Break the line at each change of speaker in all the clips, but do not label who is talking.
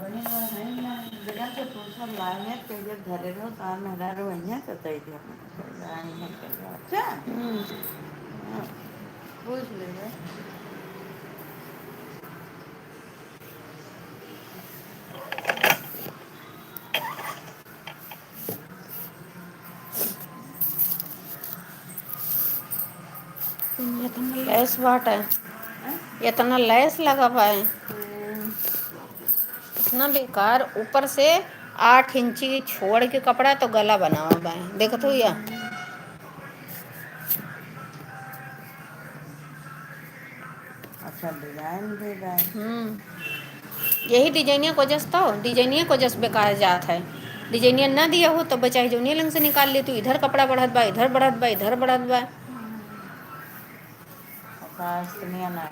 बनी जगह से पूछल लाए के घरे रो तार मेहरा रो तो तई अच्छा पूछ ले
इतना लैस बाट है, इतना लैस लगा पाए, इतना बेकार। ऊपर से 8 इंची छोड़ के कपड़ा तो गला बना हुआ है, देखो तो या
अच्छा डिजाइन दे रहा
यही डिजाइनिया को जस तो डिजाइनिया को जस बेकार जात है। डिजाइनिया ना दिया हो तो बचाई जो लंग से निकाल ले, तू इधर कपड़ा बढ़त बा, इधर बढ़त बा, इधर बढ़त बा।
नहीं आना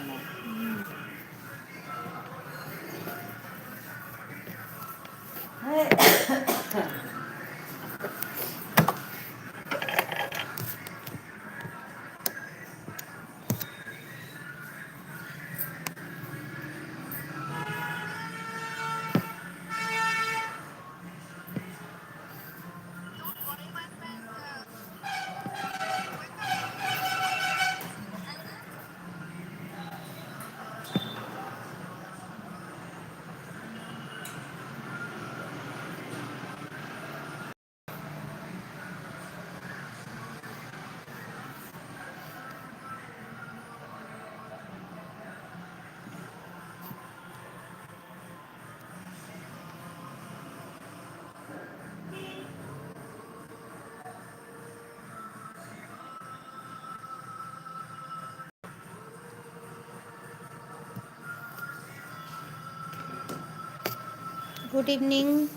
good evening.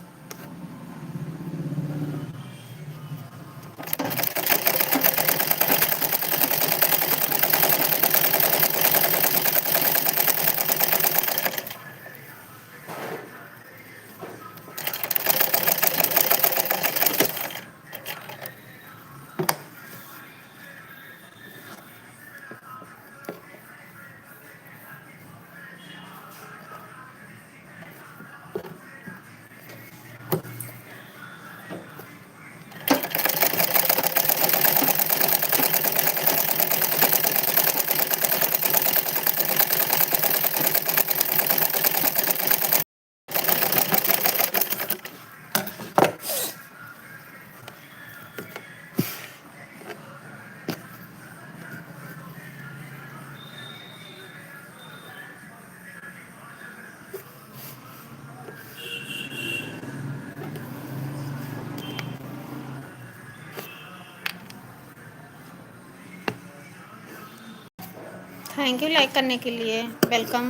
Thank you like करने के लिए, वेलकम।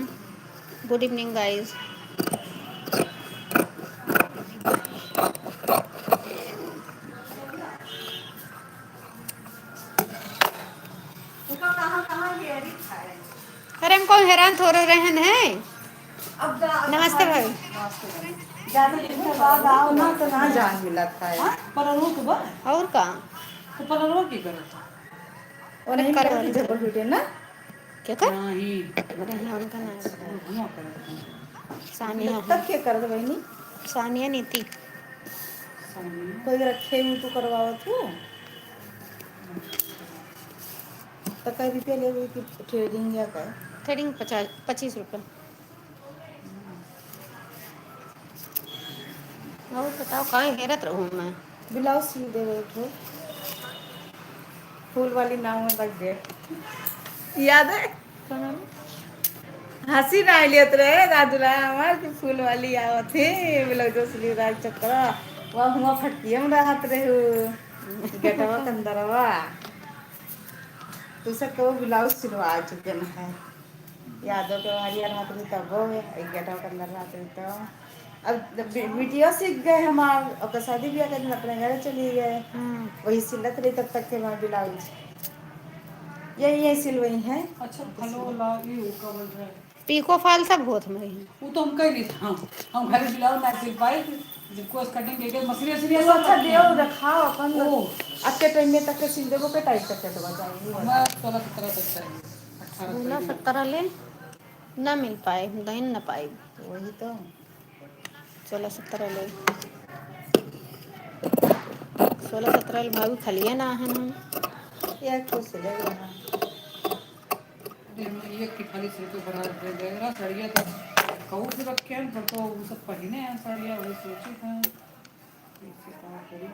Good evening guys. अरे हमको हैरान थोड़े रहन है। नमस्ते भाई।
ज्यादा दिन के बाद आओ ना तो ना जान मिला था
और का
तो पलरो की करता और नहीं
कर
करती झपड़ पीटे ना
क्या कर
नहीं
नहीं उनका नाम
घुमा कर
सानिया है।
तब क्या कर दे बहनी
सानिया नीति।
कोई रखे में तू करवाओ तू तो कई रुपया ले हुई कि ट्रेडिंग या का
थ्रेडिंग 25 रुपये। और बताओ कहाँ हेरत रहूँ मैं।
ब्लाउज सी दे बैठो फूल वाली नाव में लग गए याद है हंसी ना लियत रहे दादुला हमार की फूल वाली आवत थी ब्लाउज सिली राज चक्कर वह हुआ फटकिए में रहत रहे हो गेटवा कंदरवा तू सब तो ब्लाउज सिलवा चुके न है यादों के हमारी रात में तब हो गेटवा कंदर रात में तो अब वीडियो सीख गए हमार और शादी ब्याह करने अपने घर चली गए वही सिलत रही तब तक के हमारे ब्लाउज यही सिलवई है। अच्छा फलो लागी का बोल रहे
पीको फाल सब होत में
वो तो हम कह नहीं हम घर ब्लाउज ना सिल पाए कोस कटिंग के मशीन से नहीं अच्छा देओ रखाओ अपन अच्छे टाइम में तक के सिल देबो के टाइट तक के बताइए मैं 16-17 तक चाहिए
16-17 ले ना मिल पाए दही न पाए
वही तो
16-17 लोग, 16-17 भाभी खलिए ना हन हम।
या खुश लग रहा।
ये कि खाली सिर पे बड़ा दे देगा साड़ियाँ तो कहूँ से रखे हैं पर तो वो सब पहने हैं साड़ियाँ वही सोचे थे कैसे क्या करी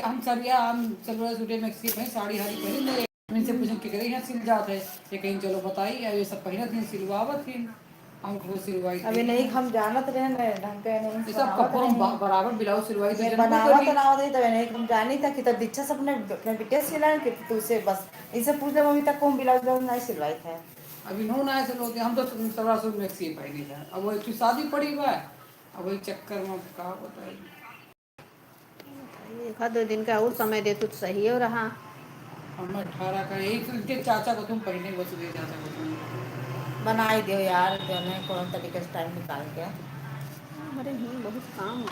हम साड़ियाँ हम सलवार सूटे मैक्सी पहन साड़ी हारी पहन ले हम इनसे पूछे कि कहीं यहाँ सिल जाते हैं ये कहीं चलो बताइए ये सब पहने थी सिलवावत थी हम खुद सिलवाई
अभी नहीं हम जानत रहे न ढंग के नहीं
ये सब
बनावत
कपड़ों
रहे।
बराबर ब्लाउज सिलवाई थी
ये
जनको
बनावत
करी
ना होती तो नहीं हम जानी था कि तब दीक्षा से अपने बिटिया सिला कि तू से बस इनसे पूछ ले मम्मी तक को ब्लाउज नहीं सिलवाई था।
अभी नौ ना ऐसे लोग हम तो सलवार सूट मैक्सी पहनी था अब वो एक शादी पड़ी हुआ है अब वही चक्कर में क्या बताइए
1-2 दिन का और समय दे तो सही हो रहा।
हम 18 का यही तो इनके चाचा को तुम पहने बस गए चाचा को तुम
बना ही दियो यार जो है कौन तरीके से टाइम निकाल के।
अरे बहुत काम हो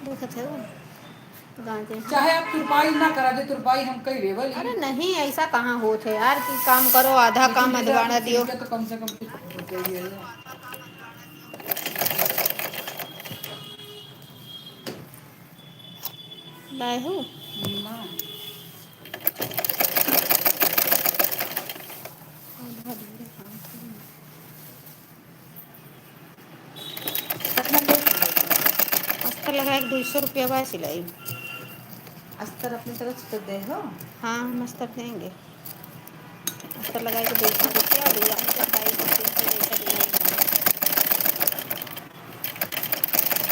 देखा थे वो गाँव के।
चाहे आप तुरपाई ना करा दे तुरपाई हम कई रेवल ही
अरे नहीं ऐसा कहाँ होत है यार कि काम करो आधा
लेकिन
काम
जैसे
अधवाड़ा
आपने
दियो।
सीख के तो कम से कम कुछ होते ही है
लाए हो
ना
कितना ले सिलेगी
अस्तर लगा 200 रुपया बा सिलाई।
अस्तर अपनी तरफ से तो दे हो।
हाँ हम अस्तर देंगे। अस्तर लगा के 200 रुपया डिजाइन का 250-300 जैसा डिजाइन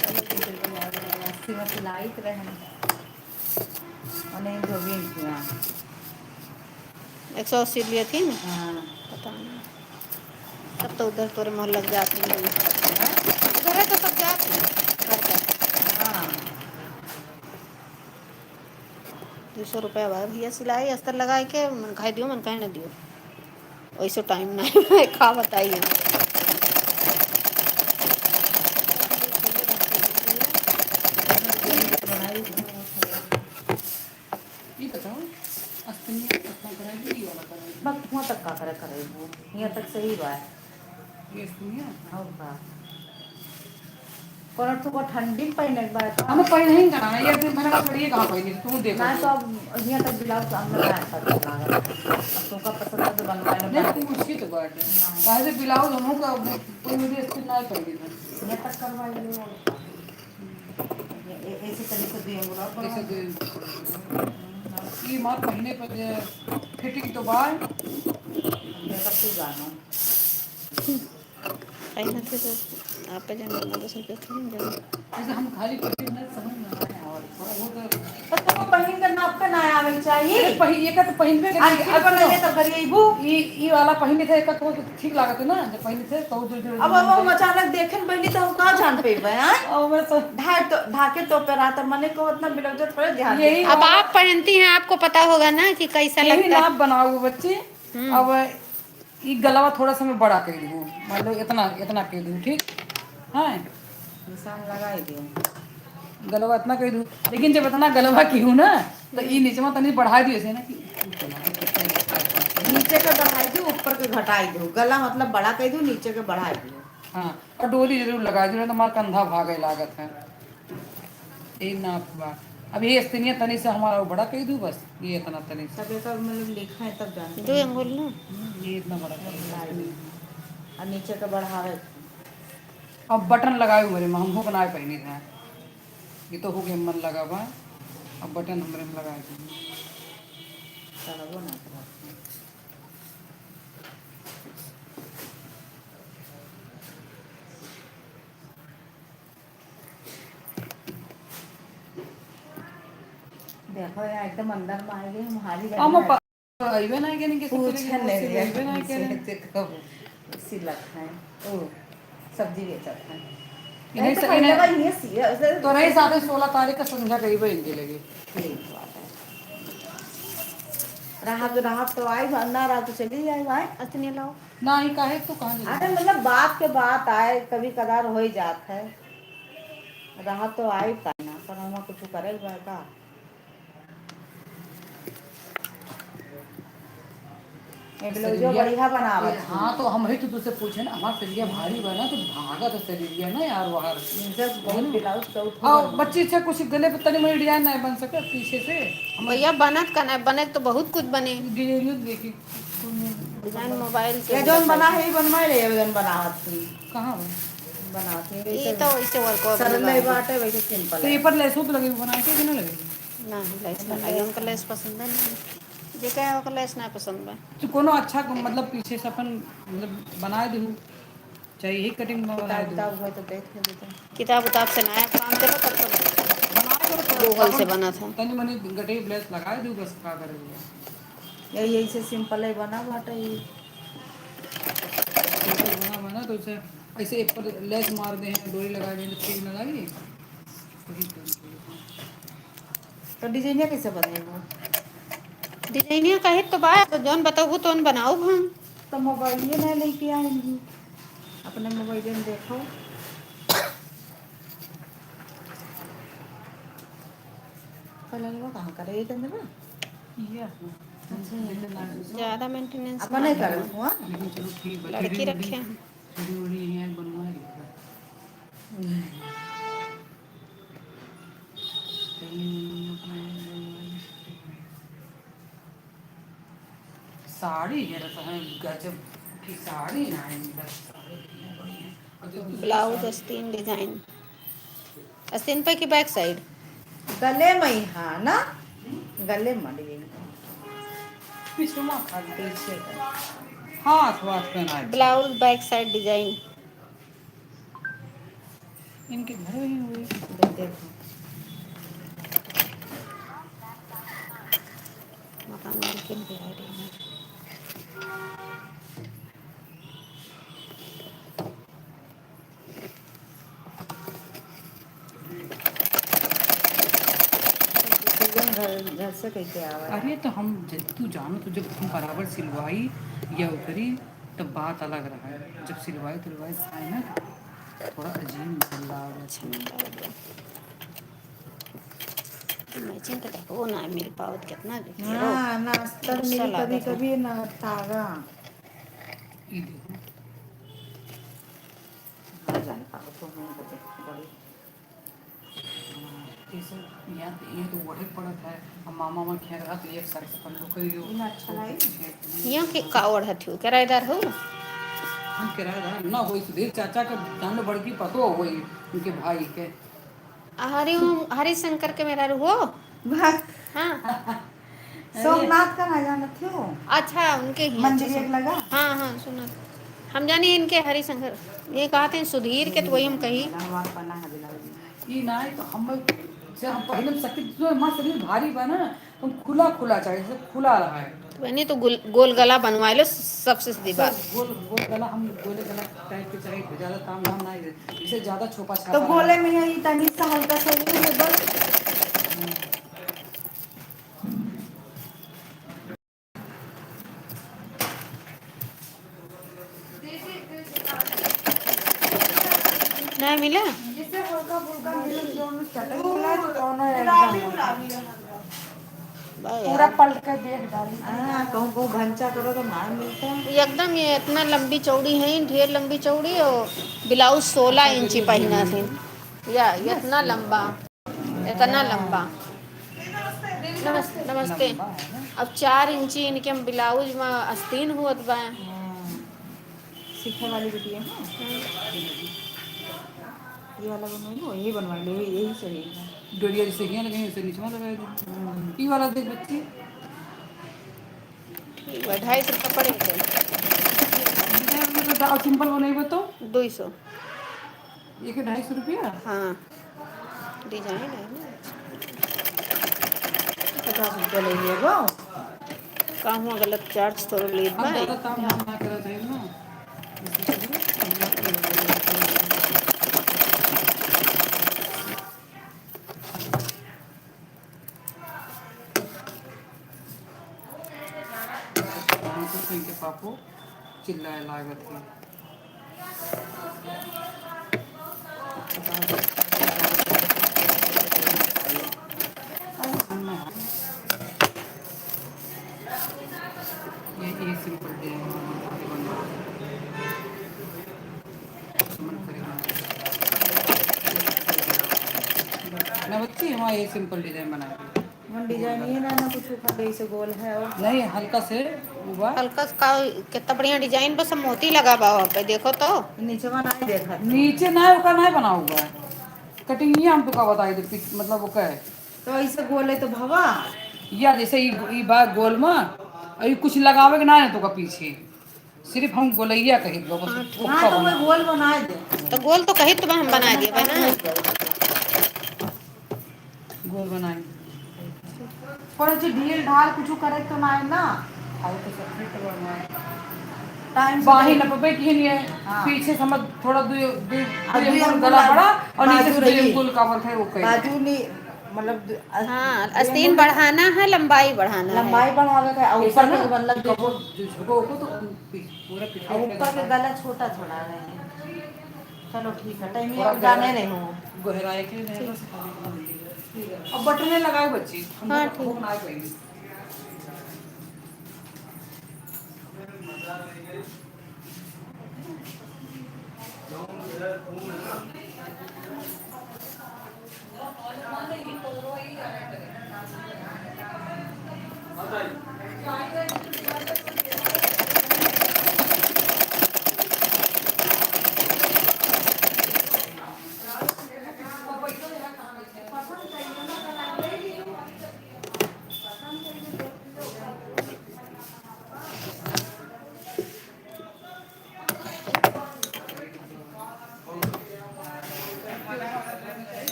चलो 80 में सिलाई तो रहे और नहीं जो भी किया।
का 180 लिए थी ना।
हाँ
पता नहीं तब तो उधर तोरे मोहर लग जाती है उधर है तो सब जाती है घर पर।
हाँ
200 रुपया बा भैया सिलाई अस्तर लगा के मन खाई दियो मन कहे ना दियो वैसे टाइम नहीं है खा बताइए।
बनाई
ये बताओ अस्तिनी कितना कराएगी ये वाला कराएगी
वक्त वहाँ तक का करे वो यहाँ तक सही बा
ये अस्तिनी
और का कौन तो को ठंडी में पहने के बाद
हमें पहले नहीं कराना ये दिन मैंने कहा छोड़िए कहाँ पहनी तुम देखो
ना तो अब यहाँ तक ब्लाउज हमने ना अच्छा लगा अब तो का पसंद है तो बनवाने
नहीं
में
तुम उसकी तो बात है काहे से ब्लाउज हम का कोई मेरी अस्तिनी ना पहनी था
यहाँ तक करवाई लो ऐसे तरीके से दिए
ऐसे ये मार पहने पर फिटिंग तो बाल
मेरा तू जानो
कहीं ना तो आप जान 200 रुपया थोड़ी ना जाना।
जैसे हम खाली फिटिंग नहीं समझ में आ रहे हैं और थोड़ा बहुत
बस तो पहन के नाप के ना आवे चाहिए
अरे पही एक तो पहन पे
आज फिर बनाइए तो करिए बू
ये वाला पहने थे एक तो ठीक लागत है ना जब पहने थे तो जो
अब हम अचानक देखे पहले तो हम कहाँ जान पे
और मैं तो
ढाके तो पे रात मने को उतना ब्लाउज थोड़े ध्यान
यही
अब आप पहनती हैं आपको पता होगा ना कि कैसा
यही
लगता है।
नाप बनाओ बच्चे अब ये गलवा थोड़ा सा मैं बड़ा कर दूँ मान लो इतना इतना कर दूँ ठीक है
निशान लगा ही दियो
गलवा इतना कर दूँ लेकिन जब इतना गलवा की हूँ ना तो ये नीचे में तनी बढ़ा दिए से ना कि
नीचे के बढ़ाई दो ऊपर के घटाई दो गला मतलब बड़ा कर दो नीचे के बढ़ाई दो
हाँ और डोरी जरूर लगा दी तो हमारा कंधा भागे लागत है यही नाप बा अब ये अस्तिनिया तनी से हमारा बड़ा कह दूँ बस ये इतना तनी से
सब एक मतलब लिखा है तब जानते
2 अंगुल ना
ये इतना बड़ा कर
बढ़ाई
दूँ।
दो और नीचे के बढ़ावे
अब बटन लगाए मेरे में हमको बनाए पहनी था ये तो हो गया मन लगा बा अब बटन हमारे में लगाए थे
करबो ना करबो देखो यार एकदम अंदर में आएगी हम हारी
हम अइबे नहीं के नहीं
पूछ
किसी
ले
अइबे नहीं के
सिलक है ओ सब्जी बेचत है
इन्हें
नहीं
से-
तो पहले
इन्हें-
भाई ये सी
तो नहीं साथ 16 तारीख का संध्या करीब इनके लगे
ठीक बात है राहत तो आई ना रात तो चली जाए भाई
अस्तिनी लाओ
ना ही काहे तो कहाँ
अरे मतलब बात के बात आए कभी कदार हो ही जात है राहत तो आई पाना पर हम कुछ करे का ये ब्लाउजो बढ़िया बनावत है।
हाँ तो हम ही तो तुझसे पूछे ना, हमारा सरिया भारी बना तो भागा तो सरिया ना यार बाहर।
जब बहुत ब्लाउज चौथो
और
बनवा।
बच्ची से कुछ गले पे तनी मनी डिजाइन नहीं बन सके पीछे से हम
भैया बनत का नहीं बने तो बहुत कुछ बने।
डिजाइन देखी
डिजाइन मोबाइल से
ये जौन बना है ये बनवा ले, ये जौन बनावत थी
कहाँ
बनावत है
ये
वैसे
तो इसे वर्क और
सरल बात है, वैसे सिंपल
तो
है।
ये पर लेसो तो लगेगी बनाए के ना लगेगी।
नहीं लेस लगाई, उनका लेस पसंद है नहीं, जे कहे ओकर लेस नहीं पसंद है।
तो कोनो अच्छा मतलब पीछे से अपन मतलब बनाए दूँ चाहे यही कटिंग में बनाए
किताब
दूँ
किताब हो तो देख ले बेटा।
किताब उताब से नया काम चलो तब तो गूगल से बना था।
तनी मनी गटे ब्लेस लगाए दूँ बस का करेंगे।
यही ऐसे सिंपल है बना बाटा ये।
बना बना तो उसे ऐसे एक पर लेस मार दे हैं डोरी लगा दें तो ठीक ना लगी।
तो डिजाइनिया कैसे बनेगा?
डिजाइनिया कहे तो बात तो जौन बताऊ तो बनाओ हम।
तो मोबाइल नहीं लेके आएंगी, अपने मोबाइल में देखो। कलर वो कहाँ करे ये चंद्रमा?
ये
ज़्यादा मेंटेनेंस
अपन नहीं करे
करना।
हुआ।
लेकिन चलो ठीक है
लड़की रखे हैं।
थोड़ी है बनवाए साड़ी है गजब की साड़ी ना
ब्लाउज आस्तीन डिजाइन, आस्तीन पे की बैक साइड
गले में ही हाँ ना, गले में डिजाइन
पिछवा
पीछे का।
हाथ वाथ पहना
ब्लाउज बैक साइड डिजाइन।
इनके घर ही हुए
देखो
मकान मालकिन की आईडी है।
सीजन घर से कैसे आवा है?
अरे तो हम तू जानो तो जब हम बराबर सिलवाई या उतरी तब बात अलग रहा है, जब सिलवाई तुलवाई आए ना थोड़ा अजीब निकल रहा है।
अच्छा नहीं लग रहा। मैचिंग का देखो ना मिल पावत कितना घेरो
हाँ नाश्ता
गुस्सा
मेरी कभी
लागत है।
कभी ना तागा
ये देखो
हाँ जान पाओ तो मैं बड़ी
ये तो वही पड़त है। अब मामा मामा खेल रहा तो एक साल से पल्लू करी हो
इतना अच्छा लगी।
यहाँ के कावड़ हथु किराएदार हो।
हम किराएदार ना होई सुधीर चाचा का जान बड़की पतो होई उनके भाई के
हरि शंकर के मेरा हो।
बस
हाँ
सोमनाथ का ना जाना थियो
अच्छा उनके ही
मंदिर एक लगा।
हाँ हाँ सुना हम जाने इनके हरिशंकर ये कहते हैं सुधीर के तो वही हम कही।
हमारा पन्ना है दिलावी।
ये ना है तो हम से हम पहले में सकते जो हमारा शरीर भारी बना तो खुला खुला चाहिए जैसे खुला रहा है।
बनी तो गोल गला बनवा लो सबसे सीधी बात।
गोल गोल गला हम गोले गला टाइप के चाहिए ज़्यादा काम धाम नहीं है इसे ज़्यादा छोपा छापा
तो गोले में यही तनी सा हल्का सा ये है बस।
नहीं मिला
जिससे हल्का फुल्का मिले दोनों चटक मिला तो दोनों एकदम पूरा पलट के देख डाली। हाँ कहूँ कहूँ भंचा करो तो ना मिलता है।
एकदम ये इतना लंबी चौड़ी है ढेर लंबी चौड़ी और ब्लाउज 16 इंची पहना थी या इतना लंबा इतना लंबा। नमस्ते नमस्ते। अब 4 इंची इनके ब्लाउज में आस्तीन हुआ बा।
सीखने वाली बेटी है ना ये वाला बनवाई यही बनवा लो यही सही है।
डोरिया जैसे यहाँ लगे उसे नीचे लगाए दो ये वाला देख बच्ची
ठीक है 250 रुपये पड़े थे।
तो सिंपल बनाई बताओ
200
ये के 250 रुपया।
हाँ डिजाइन है ना
50 रुपया ले लिया वो।
काम हुआ गलत चार्ज थोड़ा लेट
हम
भाई।
ज़्यादा काम धाम ना करा चाहिए ना इनके पापो चिल्लाए लागत है ये सिंपल डिजाइन मन करेगा ना बच्ची, वहाँ ये सिंपल डिजाइन बना दी।
मन
गोल
डिजाइन
गला
ये ना कुछ खाली से गोल है और
नहीं, हल्का से हुआ।
हल्का सा कितना बढ़िया डिजाइन, बस मोती लगा हुआ वहाँ पे, देखो तो।
नीचे बनाई देखा तो
नीचे ना उसका नहीं बना हुआ है, कटिंग ये हम तो का बताई दे मतलब वो क्या है
तो ऐसे गोल है तो भवा
या जैसे ई बा गोल में और ये कुछ लगावे के ना है तो का पीछे सिर्फ हम गोलैया कही दो बस
हाँ
हाँ
ओका
तो
बना
वही गोल बनाए दे
तो गोल तो कही तो हम बना दिए भाई ना।
गोल बनाए
पर जी ढील ढाल कुछ करे तो ना है ना
और तो सब फिट बनवाए
टाइम से
बाही
नहीं।
लपे की नहीं है
हाँ।
पीछे समझ थोड़ा दो दो
अब
दो
दुई
अंगुल
अंगुल
गला बड़ा और नीचे
बाजू
से दो
रही
अंगुल कवर थे वो कहीं
बाजू नहीं मतलब
हाँ,
दुई
आस्तीन
अंगुल
बढ़ाना है, लंबाई बढ़ाना है।
लंबाई बढ़ावे का और
ऐसा
ऊपर
ना
के मतलब
कबो जो झुको को तो पूरा पिछले
और
पे
ऊपर के
गला
गला छोटा थोड़ा है। चलो ठीक है टाइम
थोड़ा
ये जाने रही हूँ
गहराई के नहीं
ठीक।
बस खाली अब बटने लगाए बच्ची हम
हाँ
वो
ठीक।
ना कहेंगे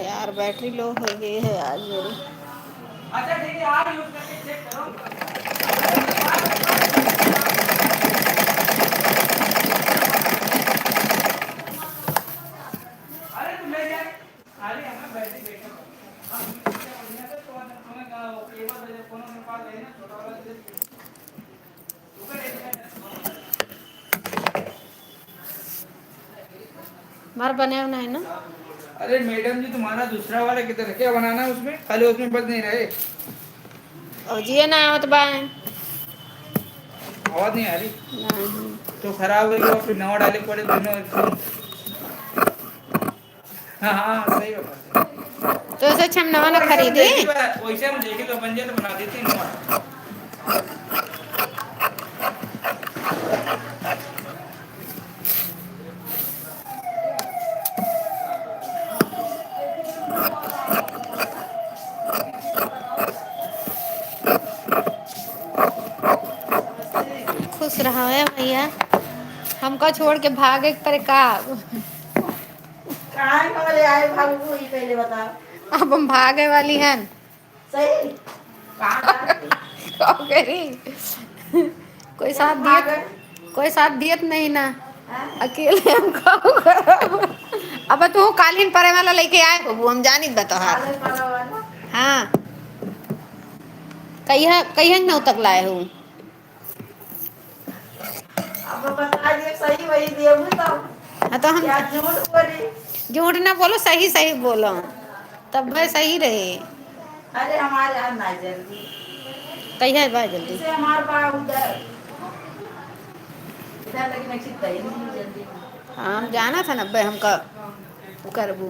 यार बैटरी लो हो गई है आज मेरी।
अच्छा ठीक है आप यूज करके चेक करो अरे तुम ले जाए अरे हमें बैठे बैठे हम बढ़िया से तो तुम्हें केबल दे फोन में पास है ना छोटा वाला दे
मार बने होना है ना।
अरे मैडम जी तुम्हारा दूसरा वाला किधर है क्या बनाना है उसमें खाली उसमें बस नहीं रहे
और जिए ना आवत बाय
आवाज नहीं आ रही
नहीं।
तो खराब हो गया फिर नवा डाले पड़े दोनों हाँ हाँ सही बात है
तो ऐसे अच्छा हम नवा ना खरीदे।
वैसे हम देखे तो बन जाए तो बना देते हैं नवा
खुश रहो है भैया, हमको छोड़ के भागे पर का।
कहाँ वाले आए भागू ये पहले बताओ
अब हम भागे वाली हैं।
सही कहाँ भागे
कब कह रही कोई साथ दियत, कोई साथ दियत नहीं ना, अकेले हम खाओ करब। अब तू कालीन परे वाला लेके आए बबू, हम जानी बतोहार।
आले पाला वाला
हाँ कहिया कहिया नौ तक लाए हूँ।
अब बता दिए सही वही दिए हूँ तो
हाँ तो हम
क्या झूठ बोली
झूठ ना बोलो, सही सही बोलो, तब भाई सही रहे।
अरे हमारे यहाँ ना जल्दी
कहिया बा जल्दी।
इसे हमारे पास उधर इधर लेकिन अच्छी तय नहीं जल्दी
हाँ हम जाना था ना भाई हमका करबू।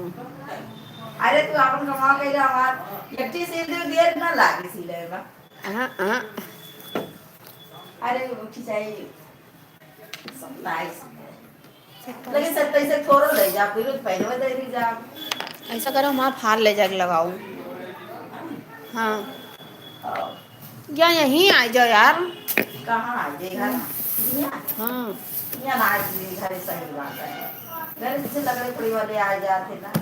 अरे तू अपन कमा के जा हमार एकटी सिल दे देर ना लागे सिले बा।
हाँ हाँ
अरे उठी चाहिए सब नाइस लेकिन सब पैसे थोड़ा ले जा फिर पहले दे दी जा।
ऐसा करो वहाँ फाल ले जाके लगाओ। हाँ
और
या यहीं आ जाओ यार।
कहाँ आ जे घर यहाँ
हाँ
यहाँ ना आ जे घर सही बात है। घर से लग रहे कोई वाले आ जाते ना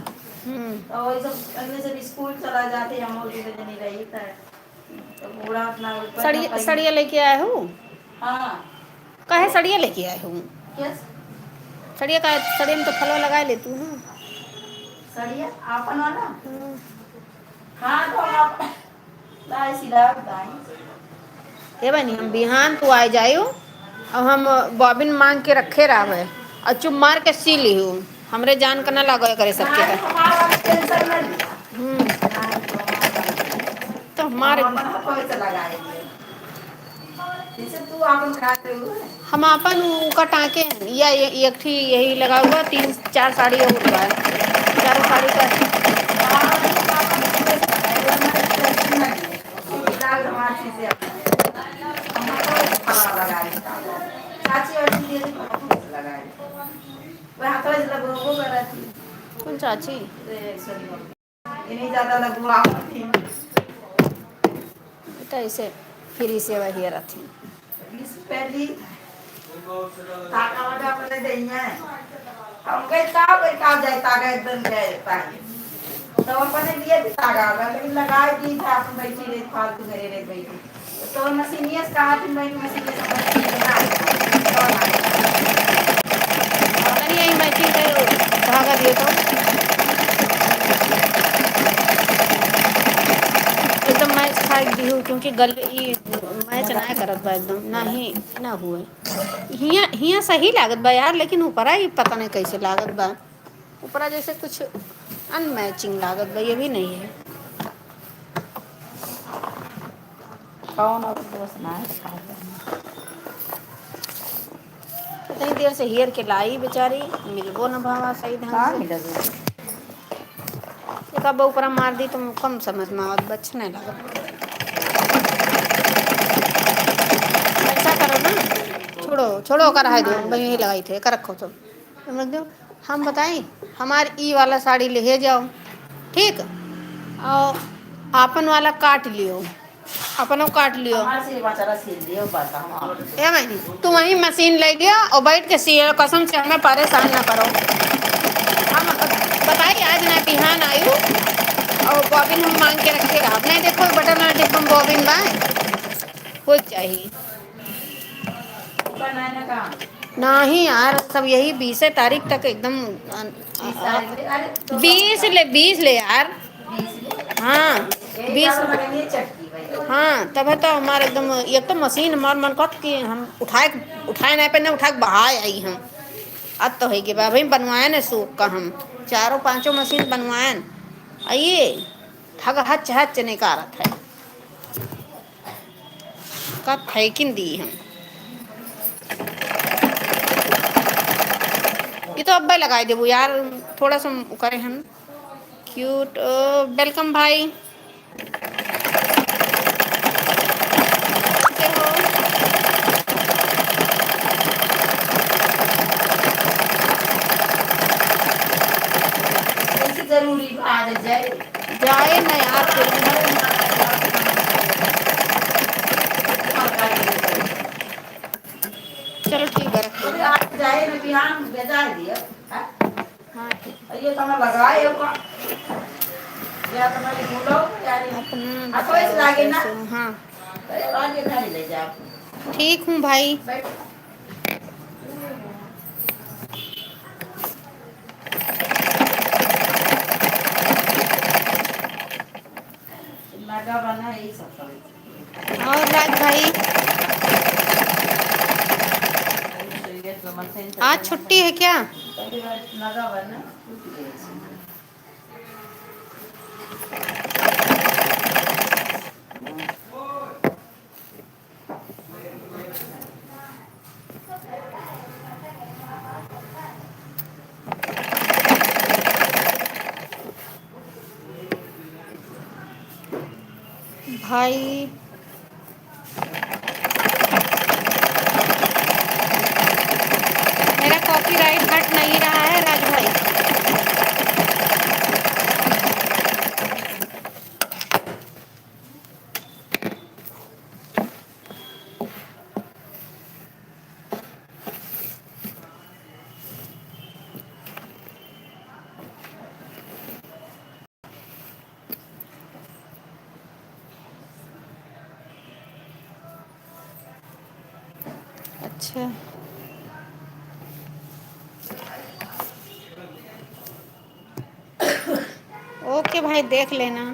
तो वही सब अगले से स्कूल चला जाते हम और भी नहीं रही तो पूरा अपना ऊपर
सड़िया लेके आए हो।
हाँ
काहे सड़िया लेके आए हो।
यस
सड़िया का सड़िया में तो फलवा लगा ले तू ना।
सड़िया आपन वाला हाँ तो आप लाए सीधा दाएं
हे बनी हम बिहान तू आ जायो और हम बॉबिन मांग के रखे रहे और चुप मार के सी ली हूँ हमरे जान का ना लगा करे सबके
हाँ,
का।
हमारा टेंशन नहीं लिया
हम्म
हाँ,
तो
हम
हमारे
अपन हाथों से लगाएंगे जैसे तू आपन खाते हो
हम अपन का टाँके हैं या एक ही यही लगा हुआ 3-4 साड़ी और हुआ है। चारों साड़ी का कौन चाची
ज्यादा लगवा
बेटा इसे फिर इसे वही रहती
पहली ताका वाला अपने देइया हम कहीं का जाए ताका एकदम जाए पाए तो अपने लिए भी ताका होगा लेकिन लगाए दी था अपन बैठी रही फालतू घरे रह बैठी तो मशीनियस कहा थी मैं मशीनियस
नहीं यही मैचिंग के धागा दिए तो एकदम मैच खाई दी हूँ क्योंकि गले मैच ना करत बा एकदम ना ही ना हुए हिया हिया सही लागत बा यार लेकिन ऊपरा ही पता नहीं कैसे लागत बा ऊपरा जैसे कुछ अनमैचिंग लागत बा ये भी नहीं है।
कौन और दोस्त ना
इतनी देर से हेयर के लाई बेचारी मिलबो न भावा सही ढंग से एक अब ऊपर मार दी तो कम समझ में आवत बच्चा नहीं लागत। ऐसा करो ना छोड़ो छोड़ो कर है दो वही लगाई थे कर रखो सब समझ दो। हम बताएं हमारी ई वाला साड़ी ले जाओ ठीक और आपन वाला काट लियो अपनों काट लियो ए मैंने तू वही मशीन ले गया और बैठ के सिए कसम से हमें परेशान ना करो। हम बताइए आज ना बिहान आयु और बॉबिन हम मांग के रखे रहा नहीं देखो बटन वाला डिब्बा में बॉबिन बा कोई चाहिए नहीं यार सब यही 20 तारीख तक एकदम 20 ले यार हाँ 20 हाँ तब है तो हमारे एकदम एक तो मशीन हमार मन कहत कि हम उठाए नहीं पे ना उठा के बहाए आई हम अब तो है कि भाई बनवाए ना सूप का हम 4-5 मशीन बनवाए आइए ठग हच हच नहीं कारत है कब फेंकिन दी हम ये तो अब लगा देबू यार थोड़ा सा करे हम क्यूट वेलकम भाई
जरूरी बात जाए
जाए ना यार चलो ठीक है रखिए
आज जाए ना बिहान भेजा दिया
हाँ ठीक
ये तो मैं लगाए होगा या तो मैं बोलो यार
अपना
आपको इस लागे ना
हाँ
अरे आगे घर ले जाओ
ठीक हूँ भाई
लगा बना यही सब
और राज भाई आज छुट्टी है क्या
लगा बना
भाई मेरा कॉपीराइट हट नहीं रहा है राज भाई। अच्छा ओके भाई देख लेना।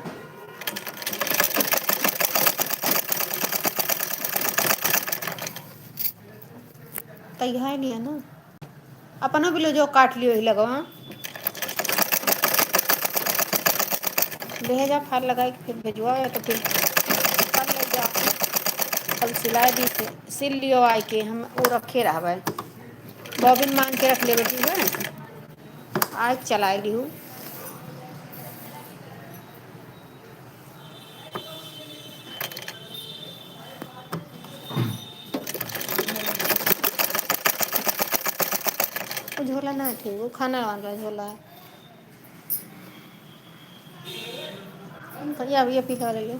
तैयार नहीं है ना अपना भी लो जो काट लियो ही लगवा भेजा फार लगा के फिर भेजवा तो फिर कर ले जाओ। कल सिलाई दी थे सिल लियो आई के हम वो रखे रहबै बॉबिन मांग के रख ले बेटी है आज चला लिहूँ। वो झोला ना थे वो खाना वाला झोला है करिए अभी पिघा ले लो।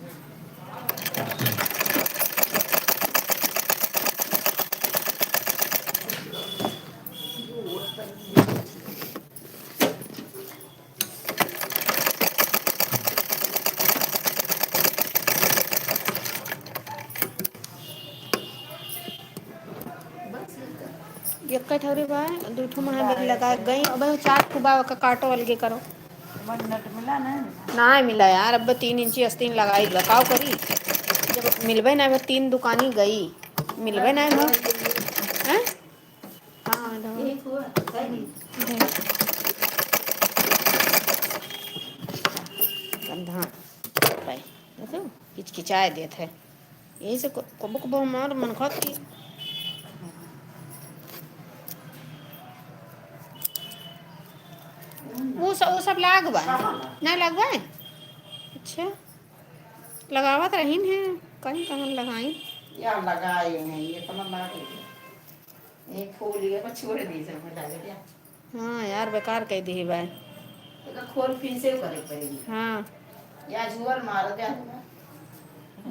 एक ठहरे बा दू ठो महा बेग लगा गई अब 4 खुबा का काटो अलगे करो।
नट मिला ना
ना मिला यार अब 3 इंची अस्तीन लगाई बताओ करी जब मिलबे ना 3 दुकानी गई मिलबे ना है हैं हाँ
यही हुआ सही
कंधा भाई देखो किचकिचाए देत है यही से कबो कबो हमार मन खाती वो सब लागबा नहीं लगवा अच्छा लगावत रहीन है कहीं कहाँ लगाई
या लगाए हैं ये तो लगा एक फूल ये पर छोड़ दी सब में डाल दिया
हाँ यार बेकार कह दी भाई
तो खोल फिर से करे पड़ेगी
हाँ
या जुअल मार दिया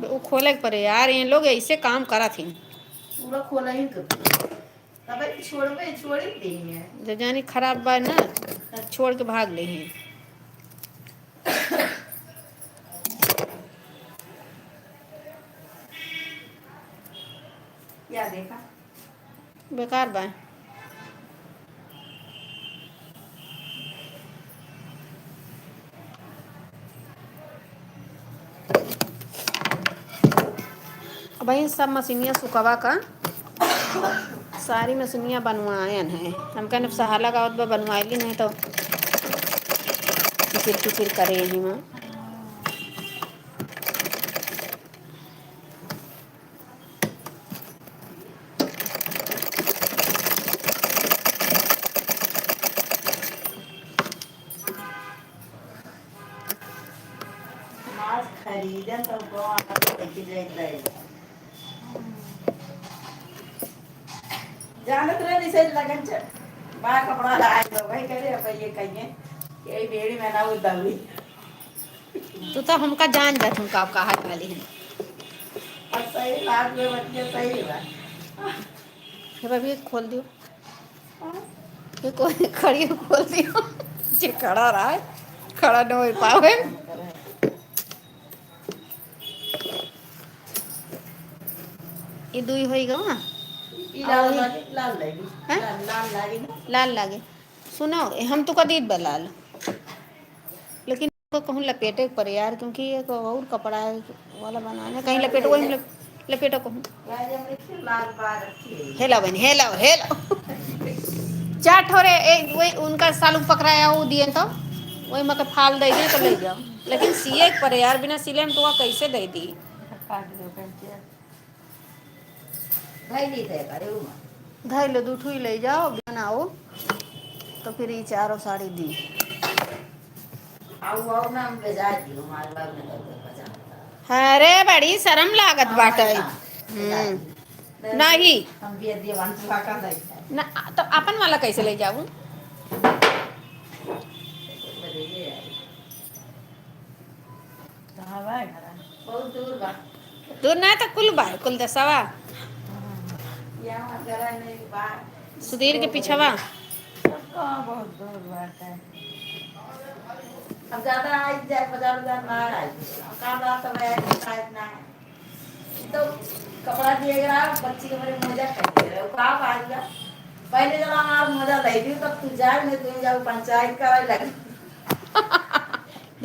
वो खोले के पड़े यार ये लोग ऐसे काम करा थी
पूरा खोला ही कर तब छोड़ ही देंगे
जब जानी खराब बा ना छोड़ के भाग ले हैं
या देखा
बेकार बा भाई सब मशीनियाँ सुखवा का सारी मशीनियाँ बनवायन है हम कहने सहाला गाँव में बनवाइली नहीं तो फिर करे ही माँ
मांस खरीदे तो जानत रहे से लगन छ बा कपड़ा लाए लो भाई करे अब ये कहिए ये बेड़ी में ना उदवी
तो हमका जान जात हम का हाथ वाली है
और सही लाग में बच्चे सही बा
हे भाभी खोल दियो ये कोई खड़ी खोल दियो जे खड़ा रहा है खड़ा न हो पावे ये दुई होई गवा
ई लाल लगी
हैं?
लाल लगी
लाल लागे सुनो हम तो कदीत बलाल लेकिन को कहूँ लपेटे पर यार क्योंकि ये और कपड़ा है वाला बनाना कहीं लपेटो वही लपेटो कहूँ
गाय हम लिखी लाल बार रखी
हेला बहन हेला चार ठोरे एक वही उनका सालू पकड़ाया वो दिए तो वही मके फाल दे दी तो ले जाओ लेकिन सिए पर यार बिना सिले में तो वह कैसे दे दी
काट दो पेंटिया भाई नहीं थे करे उमा
धाई लो दूठू ही ले जाओ बनाओ तो फिर ये चारों साड़ी दी
आओ आओ ना हम ले जा दी हमारे बाग में तो बचा
अरे बड़ी शर्म लागत बाटे। नहीं
हम भी दिए वन का नहीं
ना, तो अपन वाला कैसे ले जाऊं?
कहाँ बा घर? बहुत दूर बा।
दूर ना तो कुल बा, कुल दसवा
यहाँ जरा नहीं बा।
सुधीर के पीछवा।
कहाँ बहुत दूर बात है। अब ज्यादा आई जाए 50,000 ना आई। काम रात में शायद ना है। तो कपड़ा दिएगा बच्ची के मेरे मोजा खरीदे कहाँ आएगा। पहले जब हमारा मोजा ले दी तब तू जाए नहीं तू जाओ पंचायत कराए लगे।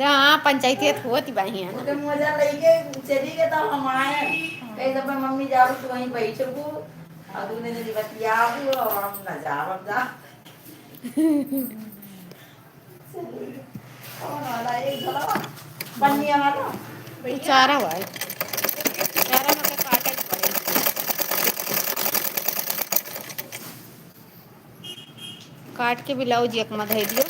हाँ पंचायतियत होती बढ़िया।
उनके मोजा लेके चली गए तब हम आए। कहीं दफे मम्मी जाओ तो वहीं बैठे को और दूसरे दिन बतिया भी और हम न जाओ अब जा। कौन वाला एक झोला पन्नी वाला
चारा हुआ है, चारा में के काटे के पड़े। काट के ब्लाउज एक में धै दियो।